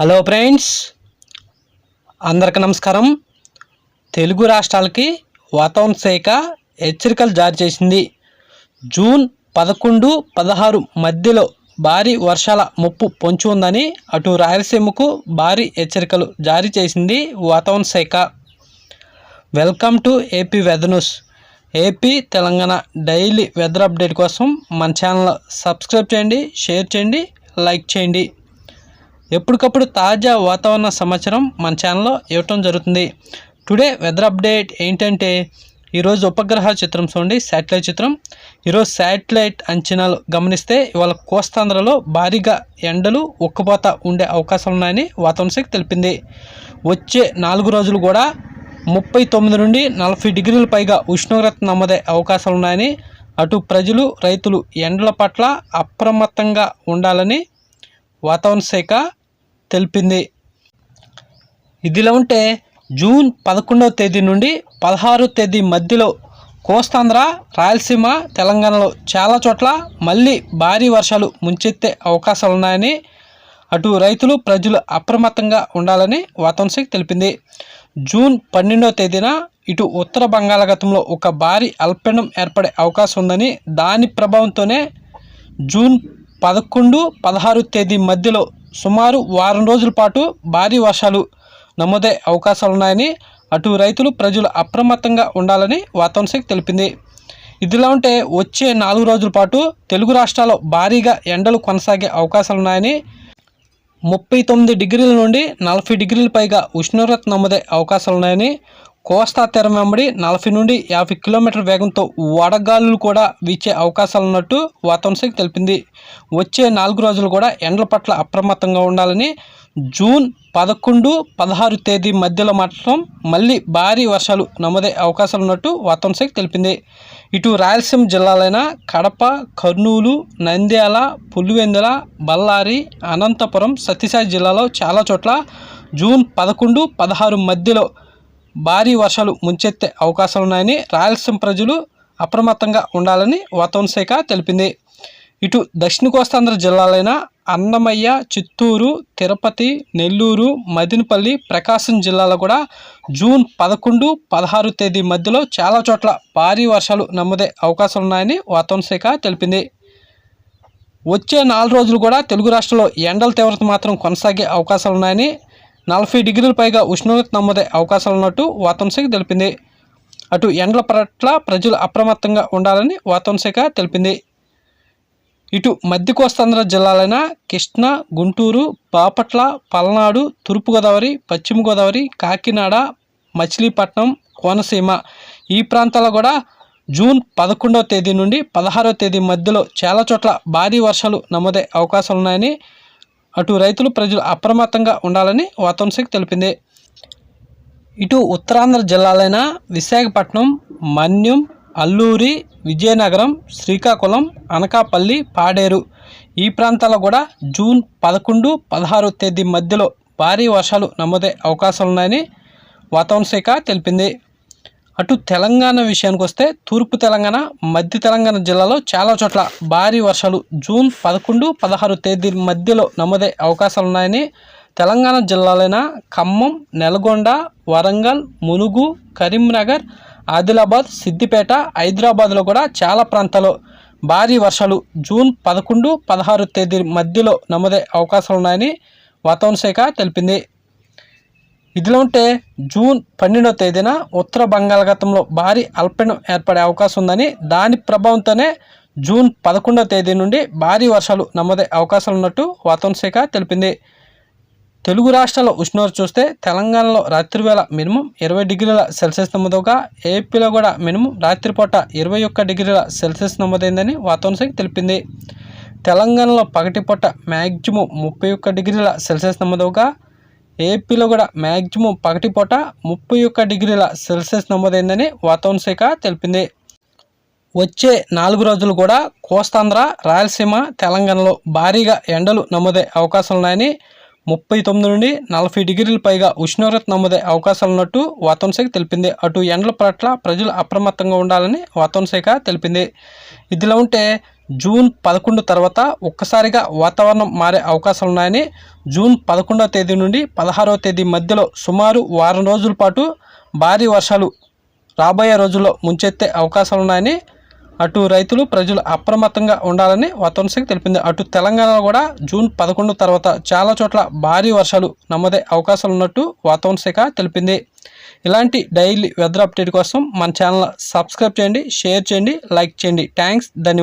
Hello friends, అందరికీ నమస్కారం. తెలుగు రాష్ట్రాలకి వాతావరణ శాఖ హెచ్చరికలు జారీ చేసింది. జూన్ 11, 16 మధ్యలో భారీ వర్షాల ముప్పు పొంచి ఉందని అటు రాయలసీమకు భారీ హెచ్చరికలు జారీ చేసింది వాతావరణ శాఖ. Welcome to AP weather news. AP Telangana daily weather update కోసం మన ఛానల్ సబ్స్క్రైబ్ చేయండి, షేర్ చేయండి, లైక్ చేయండి. ఎప్పటికప్పుడు తాజా వాతావరణ సమాచారం మన ఛానల్లో ఇవ్వటం జరుగుతుంది. టుడే వెదర్ అప్డేట్ ఏంటంటే, ఈరోజు ఉపగ్రహ చిత్రం చూడండి, శాటిలైట్ చిత్రం. ఈరోజు శాటిలైట్ అంచనాలు గమనిస్తే ఇవాళ కోస్తాంధ్రలో భారీగా ఎండలు ఉక్కపోత ఉండే అవకాశాలు ఉన్నాయని వాతావరణ శాఖ తెలిపింది. వచ్చే 4 రోజులు కూడా 39 నుండి 40 డిగ్రీల పైగా ఉష్ణోగ్రత నమోదే అవకాశాలు ఉన్నాయని, అటు ప్రజలు రైతులు ఎండల పట్ల అప్రమత్తంగా ఉండాలని వాతావరణ శాఖ తెలిపింది. ఇదిలా ఉంటే జూన్ 11వ తేదీ నుండి 16వ తేదీ మధ్యలో కోస్తాంధ్ర, రాయలసీమ, తెలంగాణలో చాలా చోట్ల మళ్ళీ భారీ వర్షాలు ముంచెత్తే అవకాశాలు ఉన్నాయని, అటు రైతులు ప్రజలు అప్రమత్తంగా ఉండాలని వాతావరణ శాఖ తెలిపింది. జూన్ 12వ తేదీన ఇటు ఉత్తర బంగాళాఖాతంలో ఒక భారీ అల్పపీడనం ఏర్పడే అవకాశం ఉందని, దాని ప్రభావంతోనే జూన్ 11, 16 తేదీ మధ్యలో సుమారు వారం రోజుల పాటు భారీ వర్షాలు నమోదే అవకాశాలు ఉన్నాయని, అటు రైతులు ప్రజలు అప్రమత్తంగా ఉండాలని వాతావరణ శాఖ తెలిపింది. ఇదిలా ఉంటే వచ్చే 4 రోజుల పాటు తెలుగు రాష్ట్రాల్లో భారీగా ఎండలు కొనసాగే అవకాశాలు ఉన్నాయని, 39 డిగ్రీల నుండి 40 డిగ్రీల పైగా ఉష్ణోగ్రత నమోదే అవకాశాలు ఉన్నాయని, కోస్తా తీరం వెంబడి 40 నుండి 50 కిలోమీటర్ల వేగంతో వడగాలులు కూడా వీచే అవకాశాలు ఉన్నట్టు వాతావరణ శాఖ తెలిపింది. వచ్చే 4 రోజులు కూడా ఎండల పట్ల అప్రమత్తంగా ఉండాలని, జూన్ 11, 16 తేదీ మధ్యలో మాత్రం మళ్ళీ భారీ వర్షాలు నమోదే అవకాశాలు ఉన్నట్టు వాతావరణ శాఖ తెలిపింది. ఇటు రాయలసీమ జిల్లాలైన కడప, కర్నూలు, నంద్యాల, పులివెందుల, బళ్ళారి, అనంతపురం, సత్యసాయి జిల్లాలో చాలా చోట్ల జూన్ 11, 16 మధ్యలో భారీ వర్షాలు ముంచెత్తే అవకాశాలు ఉన్నాయని, రాయలసీమ ప్రజలు అప్రమత్తంగా ఉండాలని వాతావరణ శాఖ తెలిపింది. ఇటు దక్షిణ కోస్తాంధ్ర జిల్లాలైన అన్నమయ్య, చిత్తూరు, తిరుపతి, నెల్లూరు, మదినపల్లి, ప్రకాశం జిల్లాలో కూడా జూన్ 11, 16 తేదీ మధ్యలో చాలా చోట్ల భారీ వర్షాలు నమోదే అవకాశాలు ఉన్నాయని వాతావరణ శాఖ తెలిపింది. వచ్చే 4 రోజులు కూడా తెలుగు రాష్ట్రాల్లో ఎండల తీవ్రత మాత్రం కొనసాగే అవకాశాలు ఉన్నాయని, 40 డిగ్రీల పైగా ఉష్ణోగ్రత నమోదే అవకాశాలు ఉన్నట్టు వాతావరణ శాఖ తెలిపింది. అటు ఎండల పట్ల ప్రజలు అప్రమత్తంగా ఉండాలని వాతావరణ శాఖ తెలిపింది. ఇటు మధ్య కోస్తాంధ్ర జిల్లాలైన కృష్ణా, గుంటూరు, బాపట్ల, పల్నాడు, తూర్పుగోదావరి, పశ్చిమ గోదావరి, కాకినాడ, మచిలీపట్నం, కోనసీమ ఈ ప్రాంతాల్లో కూడా జూన్ 11వ తేదీ నుండి 16వ తేదీ మధ్యలో చాలా చోట్ల భారీ వర్షాలు నమోదే అవకాశాలు ఉన్నాయని, అటు రైతులు ప్రజలు అప్రమత్తంగా ఉండాలని వాతావరణ శాఖ తెలిపింది. ఇటు ఉత్తరాంధ్ర జిల్లాలైన విశాఖపట్నం, మన్యం, అల్లూరి, విజయనగరం, శ్రీకాకుళం, అనకాపల్లి, పాడేరు ఈ ప్రాంతాల్లో కూడా జూన్ 11, 16 తేదీ మధ్యలో భారీ వర్షాలు నమోదే అవకాశాలు ఉన్నాయని వాతావరణ శాఖ తెలిపింది. అటు తెలంగాణ విషయానికి వస్తే తూర్పు తెలంగాణ, మధ్య తెలంగాణ జిల్లాలో చాలా చోట్ల భారీ వర్షాలు జూన్ 11, 16 తేదీ మధ్యలో నమోదే అవకాశాలు ఉన్నాయని, తెలంగాణ జిల్లాలైన ఖమ్మం, నల్గొండ, వరంగల్, మునుగు, కరీంనగర్, ఆదిలాబాద్, సిద్దిపేట, హైదరాబాద్లో కూడా చాలా ప్రాంతాల్లో భారీ వర్షాలు జూన్ 11, 16 తేదీ మధ్యలో నమోదే అవకాశాలు ఉన్నాయని వాతావరణ శాఖ తెలిపింది. ఇదిలా ఉంటే జూన్ 12వ తేదీన ఉత్తర బంగాళాఖాతంలో భారీ అల్పపీడనం ఏర్పడే అవకాశం ఉందని, దాని ప్రభావంతోనే జూన్ 11వ తేదీ నుండి భారీ వర్షాలు నమోదే అవకాశాలు ఉన్నట్టు వాతావరణ శాఖ తెలిపింది. తెలుగు రాష్ట్రాల్లో ఉష్ణోగ్రత చూస్తే తెలంగాణలో రాత్రివేళ మినిమం 20 డిగ్రీల సెల్సియస్ నమోదుగా, ఏపీలో కూడా మినిమం రాత్రిపూట 21 డిగ్రీల సెల్సియస్ నమోదైందని వాతావరణ శాఖ తెలిపింది. తెలంగాణలో పగటిపూట మ్యాక్సిమం 31 డిగ్రీల సెల్సియస్ నమోదుగా, ఏపీలో కూడా మ్యాక్సిమం పగటిపూట 31 డిగ్రీల సెల్సియస్ నమోదైందని వాతావరణ శాఖ తెలిపింది. వచ్చే 4 రోజులు కూడా కోస్తాంధ్ర, రాయలసీమ, తెలంగాణలో భారీగా ఎండలు నమోదే అవకాశాలు ఉన్నాయని, 39 నుండి 40 డిగ్రీల పైగా ఉష్ణోగ్రత నమోదే అవకాశాలు ఉన్నట్టు వాతావరణ శాఖ తెలిపింది. అటు ఎండల పట్ల ప్రజలు అప్రమత్తంగా ఉండాలని వాతావరణ శాఖ తెలిపింది. ఇదిలా ఉంటే జూన్ 11 తర్వాత ఒక్కసారిగా వాతావరణం మారే అవకాశాలు ఉన్నాయని, జూన్ 11వ తేదీ నుండి 16వ తేదీ మధ్యలో సుమారు వారం రోజుల పాటు భారీ వర్షాలు రాబోయే రోజుల్లో ముంచెత్తే అవకాశాలు ఉన్నాయని, అటు రైతులు ప్రజలు అప్రమత్తంగా ఉండాలని వాతావరణ శాఖ తెలిపింది. అటు తెలంగాణలో కూడా జూన్ 11 తర్వాత చాలా చోట్ల భారీ వర్షాలు నమోదే అవకాశాలు ఉన్నట్టు వాతావరణ శాఖ తెలిపింది. ఇలాంటి డైలీ వెదర్ అప్డేట్ కోసం మన ఛానల్ సబ్స్క్రైబ్ చేయండి, షేర్ చేయండి, లైక్ చేయండి. థ్యాంక్స్, ధన్యవాదాలు.